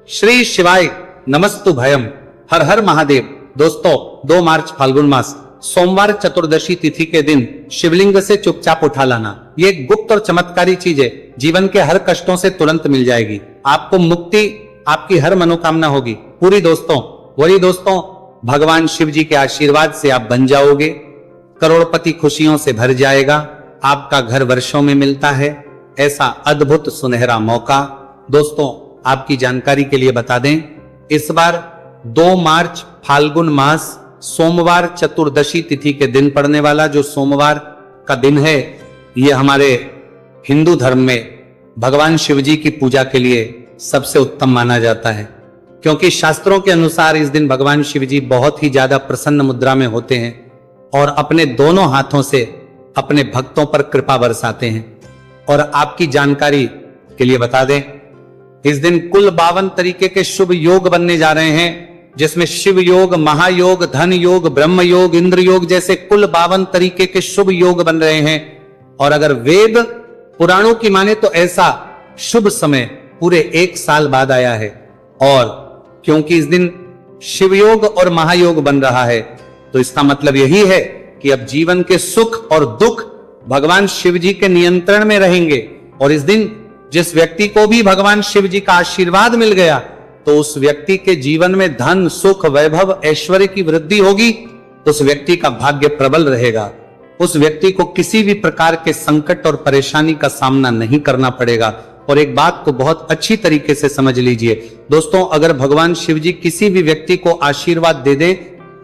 श्री शिवाय नमस्तु भयम। हर हर महादेव। दोस्तों 2 मार्च फाल्गुन मास सोमवार चतुर्दशी तिथि के दिन शिवलिंग से चुपचाप उठा लाना, ये एक गुप्त और चमत्कारी चीज है। जीवन के हर कष्टों से तुरंत मिल जाएगी, आपको मुक्ति, आपकी हर मनोकामना होगी पूरी। दोस्तों भगवान शिव जी के आशीर्वाद से आप बन जाओगे, करोड़पति खुशियों से भर जाएगा, आपका घर वर्षों में मिलता है, ऐसा अद्भुत सुनहरा मौका। दोस्तों आपकी जानकारी के लिए बता दें, इस बार 2 मार्च फाल्गुन मास सोमवार चतुर्दशी तिथि के दिन पड़ने वाला जो सोमवार का दिन है, ये हमारे हिंदू धर्म में भगवान शिव जी की पूजा के लिए सबसे उत्तम माना जाता है, क्योंकि शास्त्रों के अनुसार इस दिन भगवान शिव जी बहुत ही ज्यादा प्रसन्न मुद्रा में होते हैं और अपने दोनों हाथों से अपने भक्तों पर कृपा बरसाते हैं। और आपकी जानकारी के लिए बता दें, इस दिन कुल 52 तरीके के शुभ योग बनने जा रहे हैं, जिसमें शिव योग, महायोग, धन योग, ब्रह्म योग, इंद्र योग जैसे कुल 52 तरीके के शुभ योग बन रहे हैं। और अगर वेद पुराणों की माने तो ऐसा शुभ समय पूरे 1 साल बाद आया है। और क्योंकि इस दिन शिव योग और महायोग बन रहा है, तो इसका मतलब यही है कि अब जीवन के सुख और दुख भगवान शिव जी के नियंत्रण में रहेंगे। और इस दिन जिस व्यक्ति को भी भगवान शिव जी का आशीर्वाद मिल गया, तो उस व्यक्ति के जीवन में धन, सुख, वैभव, ऐश्वर्य की वृद्धि होगी, तो उस व्यक्ति का भाग्य प्रबल रहेगा, उस व्यक्ति को किसी भी प्रकार के संकट और परेशानी का सामना नहीं करना पड़ेगा। और एक बात को बहुत अच्छी तरीके से समझ लीजिए दोस्तों, अगर भगवान शिव जी किसी भी व्यक्ति को आशीर्वाद दे दे,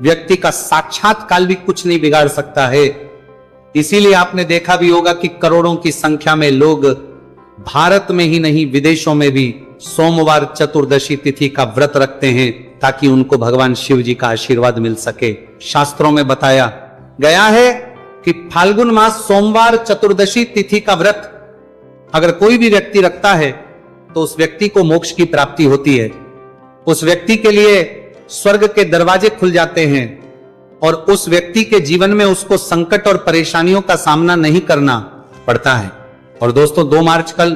व्यक्ति का साक्षात काल भी कुछ नहीं बिगाड़ सकता है। इसीलिए आपने देखा भी होगा कि करोड़ों की संख्या में लोग भारत में ही नहीं विदेशों में भी सोमवार चतुर्दशी तिथि का व्रत रखते हैं, ताकि उनको भगवान शिव जी का आशीर्वाद मिल सके। शास्त्रों में बताया गया है कि फाल्गुन मास सोमवार चतुर्दशी तिथि का व्रत अगर कोई भी व्यक्ति रखता है, तो उस व्यक्ति को मोक्ष की प्राप्ति होती है, उस व्यक्ति के लिए स्वर्ग के दरवाजे खुल जाते हैं और उस व्यक्ति के जीवन में उसको संकट और परेशानियों का सामना नहीं करना पड़ता है। और दोस्तों 2 मार्च कल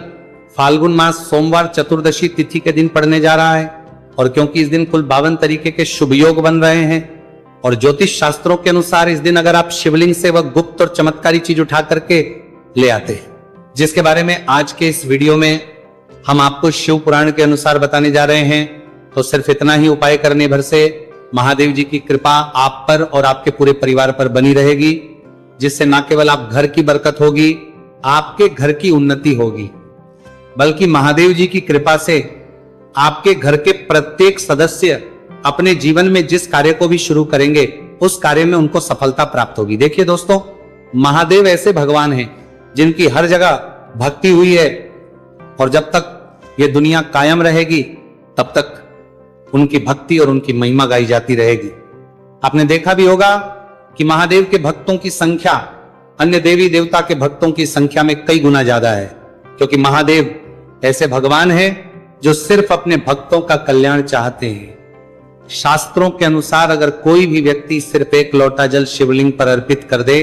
फाल्गुन मास सोमवार चतुर्दशी तिथि के दिन पड़ने जा रहा है, और क्योंकि इस दिन कुल 52 तरीके के शुभ योग बन रहे हैं, और ज्योतिष शास्त्रों के अनुसार इस दिन अगर आप शिवलिंग से वह गुप्त और चमत्कारी चीज उठा करके ले आते हैं, जिसके बारे में आज के इस वीडियो में हम आपको शिव पुराण के अनुसार बताने जा रहे हैं, तो सिर्फ इतना ही उपाय करने भर से महादेव जी की कृपा आप पर और आपके पूरे परिवार पर बनी रहेगी, जिससे न केवल आप घर की बरकत होगी, आपके घर की उन्नति होगी, बल्कि महादेव जी की कृपा से आपके घर के प्रत्येक सदस्य अपने जीवन में जिस कार्य को भी शुरू करेंगे, उस कार्य में उनको सफलता प्राप्त होगी। देखिए दोस्तों, महादेव ऐसे भगवान हैं जिनकी हर जगह भक्ति हुई है, और जब तक ये दुनिया कायम रहेगी तब तक उनकी भक्ति और उनकी महिमा गाई जाती रहेगी। आपने देखा भी होगा कि महादेव के भक्तों की संख्या अन्य देवी देवता के भक्तों की संख्या में कई गुना ज्यादा है, क्योंकि महादेव ऐसे भगवान हैं जो सिर्फ अपने भक्तों का कल्याण चाहते हैं। शास्त्रों के अनुसार अगर कोई भी व्यक्ति सिर्फ 1 लोटा जल शिवलिंग पर अर्पित कर दे,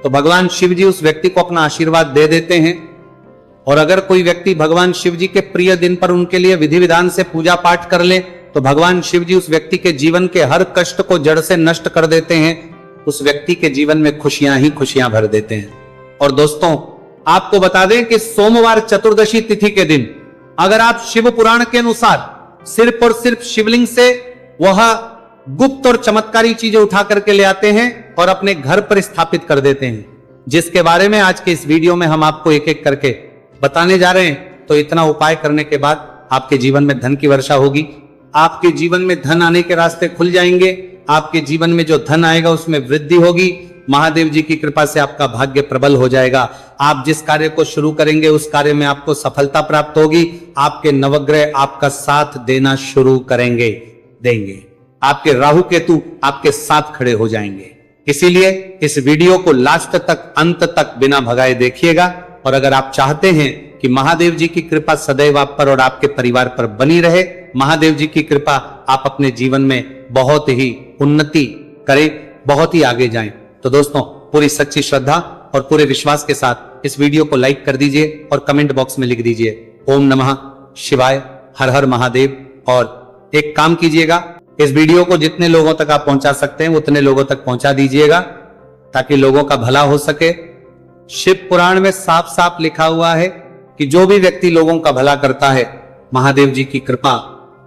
तो भगवान शिव जी उस व्यक्ति को अपना आशीर्वाद दे देते हैं। और अगर कोई व्यक्ति भगवान शिव जी के प्रिय दिन पर उनके लिए विधि विधान से पूजा पाठ कर ले, तो भगवान शिव जी उस व्यक्ति के जीवन के हर कष्ट को जड़ से नष्ट कर देते हैं, उस व्यक्ति के जीवन में खुशियां ही खुशियां भर देते हैं। और दोस्तों आपको बता दें कि सोमवार चतुर्दशी तिथि के दिन अगर आप शिव पुराण के अनुसार सिर्फ और सिर्फ शिवलिंग से वह गुप्त और चमत्कारी चीजें उठा करके ले आते हैं और अपने घर पर स्थापित कर देते हैं, जिसके बारे में आज के इस वीडियो में हम आपको एक एक करके बताने जा रहे हैं, तो इतना उपाय करने के बाद आपके जीवन में धन की वर्षा होगी, आपके जीवन में धन आने के रास्ते खुल जाएंगे, आपके जीवन में जो धन आएगा उसमें वृद्धि होगी, महादेव जी की कृपा से आपका भाग्य प्रबल हो जाएगा। आप जिस कार्य को शुरू करेंगे उस कार्य में आपको सफलता प्राप्त होगी, आपके नवग्रह आपका साथ देना शुरू देंगे, आपके राहु केतु आपके साथ खड़े हो जाएंगे। इसीलिए इस वीडियो को लास्ट तक, अंत तक बिना भगाए देखिएगा। और अगर आप चाहते हैं कि महादेव जी की कृपा सदैव आप पर और आपके परिवार पर बनी रहे, महादेव जी की कृपा आप अपने जीवन में बहुत ही उन्नति करें, बहुत ही आगे जाएं, तो दोस्तों पूरी सच्ची श्रद्धा और पूरे विश्वास के साथ इस वीडियो को लाइक कर दीजिए और कमेंट बॉक्स में लिख दीजिए ओम नमः शिवाय, हर हर महादेव, और एक काम कीजिएगा, इस वीडियो को जितने लोगों तक आप पहुंचा सकते हैं उतने लोगों तक पहुंचा दीजिएगा ताकि लोगों का भला हो सके। शिव पुराण में साफ साफ लिखा हुआ है कि जो भी व्यक्ति लोगों का भला करता है, महादेव जी की कृपा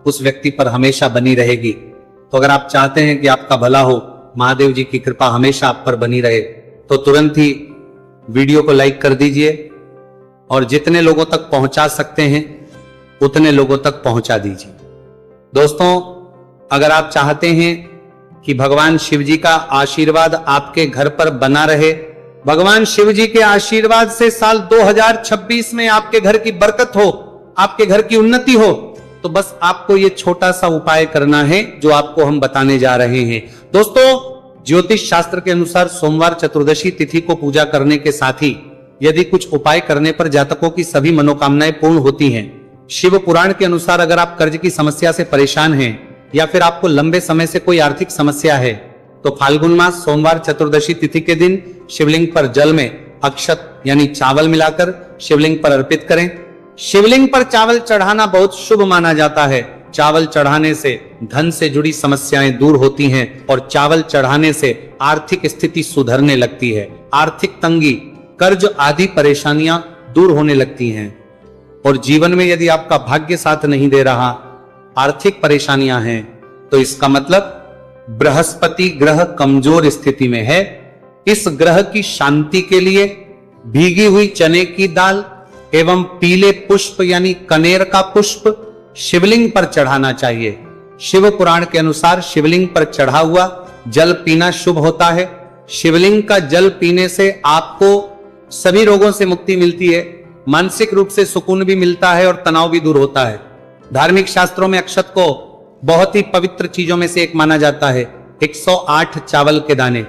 उस व्यक्ति पर हमेशा बनी रहेगी। तो अगर आप चाहते हैं कि आपका भला हो, महादेव जी की कृपा हमेशा आप पर बनी रहे, तो तुरंत ही वीडियो को लाइक कर दीजिए और जितने लोगों तक पहुंचा सकते हैं उतने लोगों तक पहुंचा दीजिए। दोस्तों, अगर आप चाहते हैं कि भगवान शिव जी का आशीर्वाद आपके घर पर बना रहे, भगवान शिव जी के आशीर्वाद से साल 2026 में आपके घर की बरकत हो, आपके घर की उन्नति हो, तो बस आपको ये छोटा सा उपाय करना है जो आपको हम बताने जा रहे हैं। दोस्तों, ज्योतिष शास्त्र के अनुसार सोमवार चतुर्दशी तिथि को पूजा करने के साथ ही यदि कुछ उपाय करने पर जातकों की सभी मनोकामनाएं पूर्ण होती हैं। शिव पुराण के अनुसार अगर आप कर्ज की समस्या से परेशान हैं या फिर आपको लंबे समय से कोई आर्थिक समस्या है, तो फाल्गुन मास सोमवार चतुर्दशी तिथि के दिन शिवलिंग पर जल में अक्षत यानी चावल मिलाकर शिवलिंग पर अर्पित करें। शिवलिंग पर चावल चढ़ाना बहुत शुभ माना जाता है। चावल चढ़ाने से धन से जुड़ी समस्याएं दूर होती हैं और चावल चढ़ाने से आर्थिक स्थिति सुधरने लगती है। आर्थिक तंगी, कर्ज आदि परेशानियां दूर होने लगती हैं। और जीवन में यदि आपका भाग्य साथ नहीं दे रहा, आर्थिक परेशानियां हैं, तो इसका मतलब बृहस्पति ग्रह कमजोर स्थिति में है। इस ग्रह की शांति के लिए भीगी हुई चने की दाल एवं पीले पुष्प यानी कनेर का पुष्प शिवलिंग पर चढ़ाना चाहिए। शिव पुराण के अनुसार शिवलिंग पर चढ़ा हुआ जल पीना शुभ होता है। शिवलिंग का जल पीने से आपको सभी रोगों से मुक्ति मिलती है, मानसिक रूप से सुकून भी मिलता है और तनाव भी दूर होता है। धार्मिक शास्त्रों में अक्षत को बहुत ही पवित्र चीजों में से एक माना जाता है। 108 चावल के दाने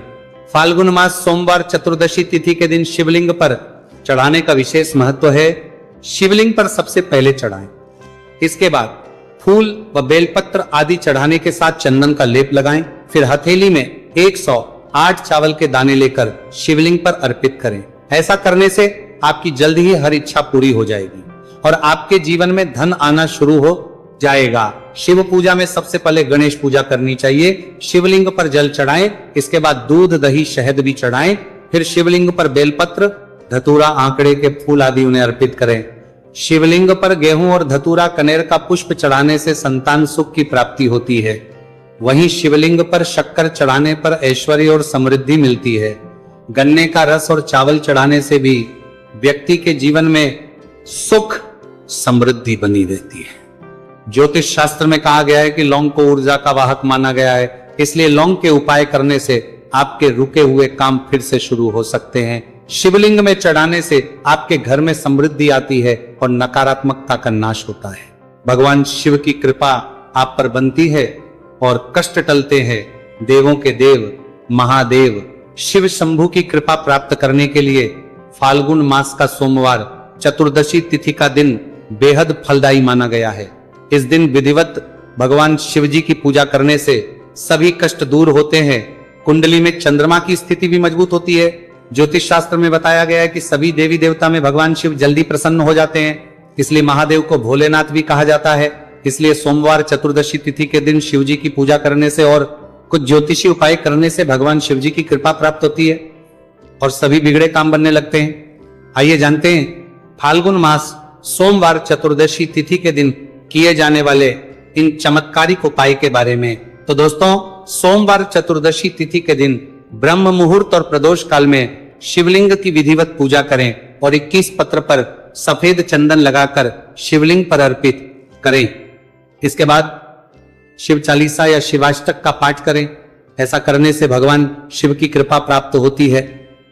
फाल्गुन मास सोमवार चतुर्दशी तिथि के दिन शिवलिंग पर चढ़ाने का विशेष महत्व है। शिवलिंग पर सबसे पहले चढ़ाएं, इसके बाद फूल व बेलपत्र आदि चढ़ाने के साथ चंदन का लेप लगाएं। फिर हथेली में 108 चावल के दाने लेकर शिवलिंग पर अर्पित करें। ऐसा करने से आपकी जल्द ही हर इच्छा पूरी हो जाएगी और आपके जीवन में धन आना शुरू हो जाएगा। शिव पूजा में सबसे पहले गणेश पूजा करनी चाहिए। शिवलिंग पर जल चढ़ाएं, इसके बाद दूध दही शहद भी चढ़ाएं। फिर शिवलिंग पर बेलपत्र धतूरा आंकड़े के फूल आदि उन्हें अर्पित करें। शिवलिंग पर गेहूं और धतूरा कनेर का पुष्प चढ़ाने से संतान सुख की प्राप्ति होती है। वहीं शिवलिंग पर शक्कर चढ़ाने पर ऐश्वर्य और समृद्धि मिलती है। गन्ने का रस और चावल चढ़ाने से भी व्यक्ति के जीवन में सुख समृद्धि बनी रहती है। ज्योतिष शास्त्र में कहा गया है कि लौंग को ऊर्जा का वाहक माना गया है, इसलिए लौंग के उपाय करने से आपके रुके हुए काम फिर से शुरू हो सकते हैं। शिवलिंग में चढ़ाने से आपके घर में समृद्धि आती है और नकारात्मकता का नाश होता है। भगवान शिव की कृपा आप पर बनती है और कष्ट टलते हैं। देवों के देव महादेव शिव शंभु की कृपा प्राप्त करने के लिए फाल्गुन मास का सोमवार चतुर्दशी तिथि का दिन बेहद फलदायी माना गया है। इस दिन विधिवत भगवान शिव जी की पूजा करने से सभी कष्ट दूर होते हैं। कुंडली में चंद्रमा की स्थिति भी मजबूत होती है। ज्योतिष शास्त्र में बताया गया है कि सभी देवी देवता में भगवान शिव जल्दी प्रसन्न हो जाते हैं, इसलिए महादेव को भोलेनाथ भी कहा जाता है। इसलिए सोमवार चतुर्दशी तिथि के दिन शिव जी की पूजा करने से और कुछ ज्योतिषी उपाय करने से भगवान शिव जी की कृपा प्राप्त होती है और सभी बिगड़े काम बनने लगते हैं। आइए जानते हैं फाल्गुन मास सोमवार चतुर्दशी तिथि के दिन किए जाने वाले इन चमत्कारिक उपाय के बारे में। तो दोस्तों, सोमवार चतुर्दशी तिथि के दिन ब्रह्म मुहूर्त और प्रदोष काल में शिवलिंग की विधिवत पूजा करें और 21 पत्र पर सफेद चंदन लगाकर शिवलिंग पर अर्पित करें। इसके बाद शिव चालीसा या शिवाष्टक का पाठ करें। ऐसा करने से भगवान शिव की कृपा प्राप्त होती है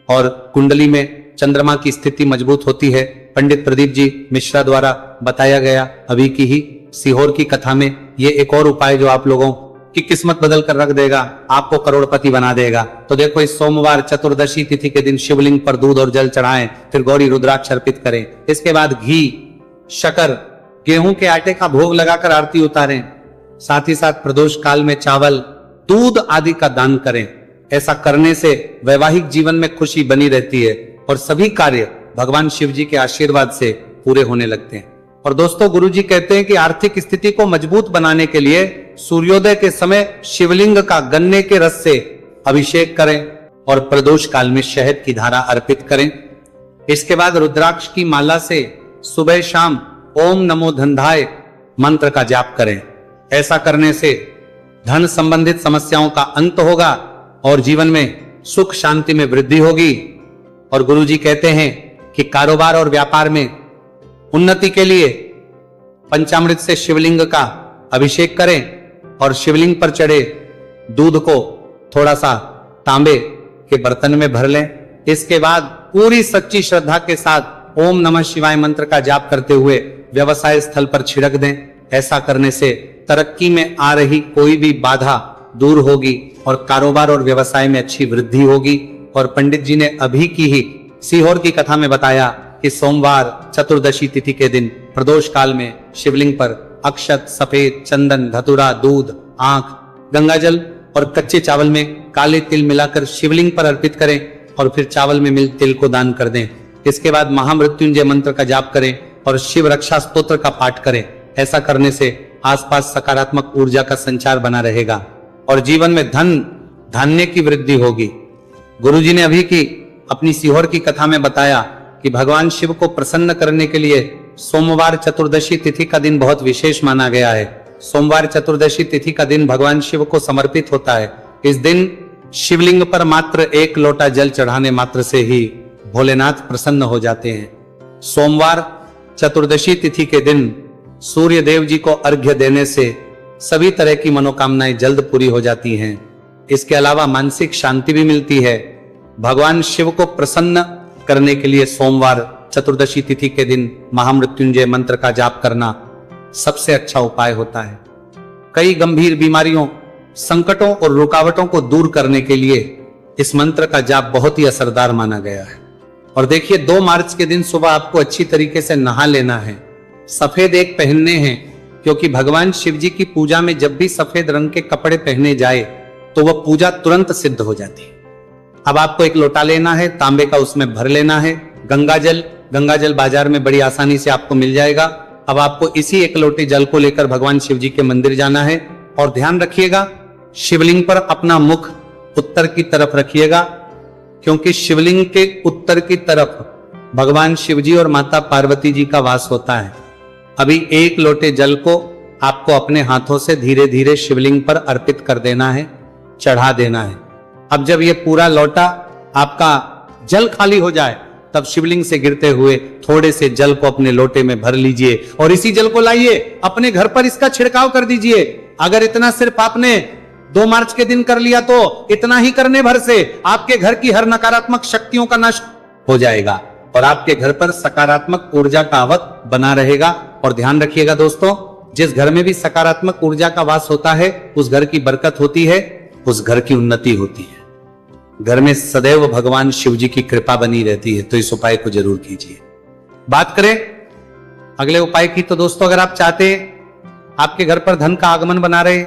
और कुंडली में चंद्रमा की स्थिति मजबूत होती है। पंडित प्रदीप जी मिश्रा द्वारा बताया गया अभी की ही सीहोर की कथा में ये एक और उपाय जो आप लोगों की किस्मत बदल कर रख देगा, आपको करोड़पति बना देगा। तो देखो, इस सोमवार चतुर्दशी तिथि के दिन शिवलिंग पर दूध और जल चढ़ाएं, फिर गौरी रुद्राक्ष अर्पित करें। इसके बाद घी, शक्कर, गेहूं के आटे का भोग लगाकर आरती उतारें। साथ ही साथ प्रदोष काल में चावल, दूध आदि का दान करें। ऐसा करने से वैवाहिक जीवन में खुशी बनी रहती है और सभी कार्य भगवान शिव जी के आशीर्वाद से पूरे होने लगते हैं। और दोस्तों, गुरुजी कहते हैं कि आर्थिक स्थिति को मजबूत बनाने के लिए सूर्योदय के समय शिवलिंग का गन्ने के रस से अभिषेक करें और प्रदोष काल में शहद की धारा अर्पित करें। इसके बाद रुद्राक्ष की माला से सुबह शाम ओम नमो धनधाय मंत्र का जाप करें। ऐसा करने से धन संबंधित समस्याओं का अंत होगा और जीवन में सुख शांति में वृद्धि होगी। और गुरुजी कहते हैं कि कारोबार और व्यापार में उन्नति के लिए पंचामृत से शिवलिंग का अभिषेक करें और शिवलिंग पर चढ़े दूध को थोड़ा सा तांबे के बर्तन में भर लें। इसके बाद पूरी सच्ची श्रद्धा के साथ ओम नमः शिवाय मंत्र का जाप करते हुए व्यवसाय स्थल पर छिड़क दें। ऐसा करने से तरक्की में आ रही कोई भी बाधा दूर होगी और कारोबार और व्यवसाय में अच्छी वृद्धि होगी। और पंडित जी ने अभी की ही सीहोर की कथा में बताया कि सोमवार चतुर्दशी तिथि के दिन प्रदोष काल में शिवलिंग पर अक्षत, सफेद चंदन, धतूरा, दूध, आंख, गंगाजल और कच्चे चावल में काले तिल मिलाकर शिवलिंग पर अर्पित करें और फिर चावल में मिल तिल को दान कर दें। इसके बाद महामृत्युंजय मंत्र का जाप करें और शिव रक्षा स्तोत्र का पाठ करें। ऐसा करने से आसपास सकारात्मक ऊर्जा का संचार बना रहेगा और जीवन में धन धान्य की वृद्धि होगी। गुरुजी ने अभी की अपनी सीहोर की कथा में बताया कि भगवान शिव को प्रसन्न करने के लिए सोमवार चतुर्दशी तिथि का दिन बहुत विशेष माना गया है। सोमवार चतुर्दशी तिथि का दिन भगवान शिव को समर्पित होता है। इस दिन शिवलिंग पर मात्र 1 लोटा जल चढ़ाने मात्र से ही भोलेनाथ प्रसन्न हो जाते हैं। सोमवार चतुर्दशी तिथि के दिन सूर्य देव जी को अर्घ्य देने से सभी तरह की मनोकामनाएं जल्द पूरी हो जाती हैं। इसके अलावा मानसिक शांति भी मिलती है। भगवान शिव को प्रसन्न करने के लिए सोमवार चतुर्दशी तिथि के दिन महामृत्युंजय मंत्र का जाप करना सबसे अच्छा उपाय होता है। कई गंभीर बीमारियों, संकटों और रुकावटों को दूर करने के लिए इस मंत्र का जाप बहुत ही असरदार माना गया है। और देखिए, 2 मार्च के दिन सुबह आपको अच्छी तरीके से नहा लेना है। सफेद एक पहनने हैं, क्योंकि भगवान शिव जी की पूजा में जब भी सफेद रंग के कपड़े पहने जाए तो वह पूजा तुरंत सिद्ध हो जाती है। अब आपको 1 लोटा लेना है, तांबे का उसमें भर लेना है। गंगाजल बाजार में बड़ी आसानी से आपको मिल जाएगा। अब आपको इसी 1 लोटे जल को लेकर भगवान शिव जी के मंदिर जाना है और ध्यान रखिएगा, शिवलिंग पर अपना मुख उत्तर की तरफ रखिएगा, क्योंकि शिवलिंग के उत्तर की तरफ भगवान शिव जी और माता पार्वती जी का वास होता है। अभी 1 लोटे जल को आपको अपने हाथों से धीरे धीरे शिवलिंग पर अर्पित कर देना है, चढ़ा देना है। अब जब ये पूरा लोटा आपका जल खाली हो जाए, तब शिवलिंग से गिरते हुए थोड़े से जल को अपने लोटे में भर लीजिए और इसी जल को लाइए अपने घर पर इसका छिड़काव कर दीजिए। अगर इतना सिर्फ आपने 2 मार्च के दिन कर लिया तो इतना ही करने भर से आपके घर की हर नकारात्मक शक्तियों का नाश हो जाएगा और आपके घर पर सकारात्मक ऊर्जा का आवत बना रहेगा। और ध्यान रखिएगा दोस्तों, जिस घर में भी सकारात्मक ऊर्जा का वास होता है उस घर की बरकत होती है, उस घर की उन्नति होती है। घर में सदैव भगवान शिव जी की कृपा बनी रहती है। तो इस उपाय को जरूर कीजिए। बात करें अगले उपाय की, तो दोस्तों, अगर आप चाहते आपके घर पर धन का आगमन बना रहे,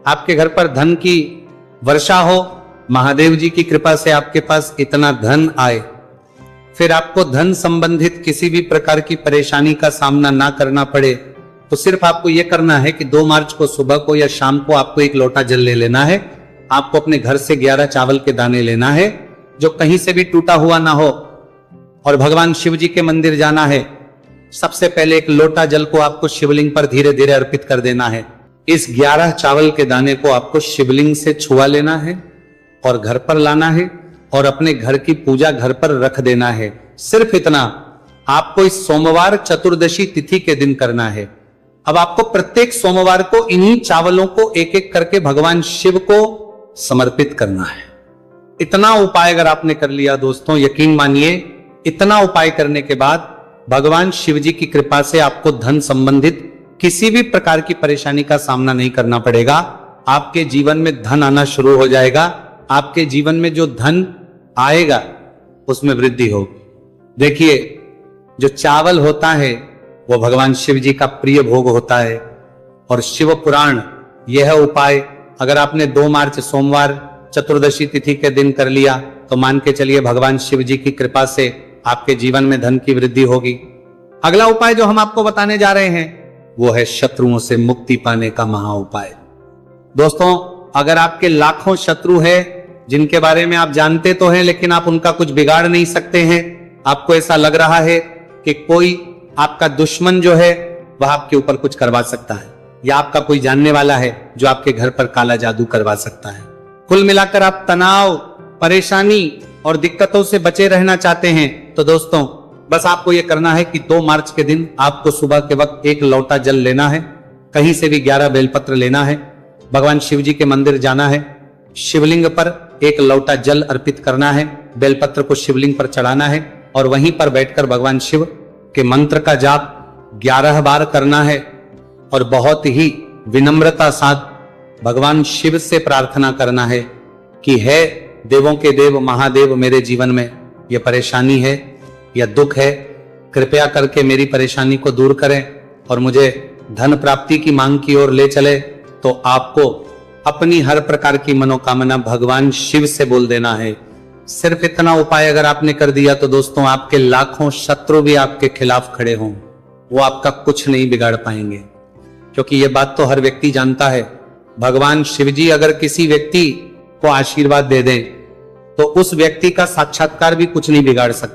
आपके घर पर धन की वर्षा हो, महादेव जी की कृपा से आपके पास इतना धन आए, फिर आपको धन संबंधित किसी भी प्रकार की परेशानी का सामना ना करना पड़े, तो सिर्फ आपको यह करना है कि 2 मार्च को सुबह को या शाम को आपको 1 लोटा जल ले लेना है। आपको अपने घर से 11 चावल के दाने लेना है जो कहीं से भी टूटा हुआ ना हो और भगवान शिव जी के मंदिर जाना है। सबसे पहले 1 लोटा जल को आपको शिवलिंग पर धीरे धीरे अर्पित कर देना है। इस 11 चावल के दाने को आपको शिवलिंग से छुआ लेना है और घर पर लाना है और अपने घर की पूजा घर पर रख देना है। सिर्फ इतना आपको इस सोमवार चतुर्दशी तिथि के दिन करना है। अब आपको प्रत्येक सोमवार को इन्हीं चावलों को एक एक करके भगवान शिव को समर्पित करना है। इतना उपाय अगर आपने कर लिया दोस्तों, यकीन मानिए, इतना उपाय करने के बाद भगवान शिव जी की कृपा से आपको धन संबंधित किसी भी प्रकार की परेशानी का सामना नहीं करना पड़ेगा। आपके जीवन में धन आना शुरू हो जाएगा। आपके जीवन में जो धन आएगा उसमें वृद्धि होगी। देखिए, जो चावल होता है वो भगवान शिव जी का प्रिय भोग होता है और शिव पुराण यह उपाय अगर आपने 2 मार्च सोमवार चतुर्दशी तिथि के दिन कर लिया तो मान के चलिए भगवान शिव जी की कृपा से आपके जीवन में धन की वृद्धि होगी। अगला उपाय जो हम आपको बताने जा रहे हैं वो है शत्रुओं से मुक्ति पाने का महा उपाय। दोस्तों, अगर आपके लाखों शत्रु है जिनके बारे में आप जानते तो हैं लेकिन आप उनका कुछ बिगाड़ नहीं सकते हैं, आपको ऐसा लग रहा है कि कोई आपका दुश्मन जो है वह आपके ऊपर कुछ करवा सकता है या आपका कोई जानने वाला है जो आपके घर पर काला जादू करवा सकता है, कुल मिलाकर आप तनाव, परेशानी और दिक्कतों से बचे रहना चाहते हैं, तो दोस्तों बस आपको यह करना है कि 2 मार्च के दिन आपको सुबह के वक्त 1 लोटा जल लेना है, कहीं से भी 11 बेलपत्र लेना है, भगवान शिव जी के मंदिर जाना है, शिवलिंग पर 1 लोटा जल अर्पित करना है, बेलपत्र को शिवलिंग पर चढ़ाना है और वहीं पर बैठकर भगवान शिव के मंत्र का जाप 11 बार करना है और बहुत ही विनम्रता साथ भगवान शिव से प्रार्थना करना है कि हे देवों के देव महादेव, मेरे जीवन में यह परेशानी है या दुख है, कृपया करके मेरी परेशानी को दूर करें और मुझे धन प्राप्ति की मांग की ओर ले चले। तो आपको अपनी हर प्रकार की मनोकामना भगवान शिव से बोल देना है। सिर्फ इतना उपाय अगर आपने कर दिया तो दोस्तों आपके लाखों शत्रु भी आपके खिलाफ खड़े हों, वो आपका कुछ नहीं बिगाड़ पाएंगे, क्योंकि ये बात तो हर व्यक्ति जानता है, भगवान शिव जी अगर किसी व्यक्ति को आशीर्वाद दे दें तो उस व्यक्ति का साक्षात्कार भी कुछ नहीं बिगाड़ सकता।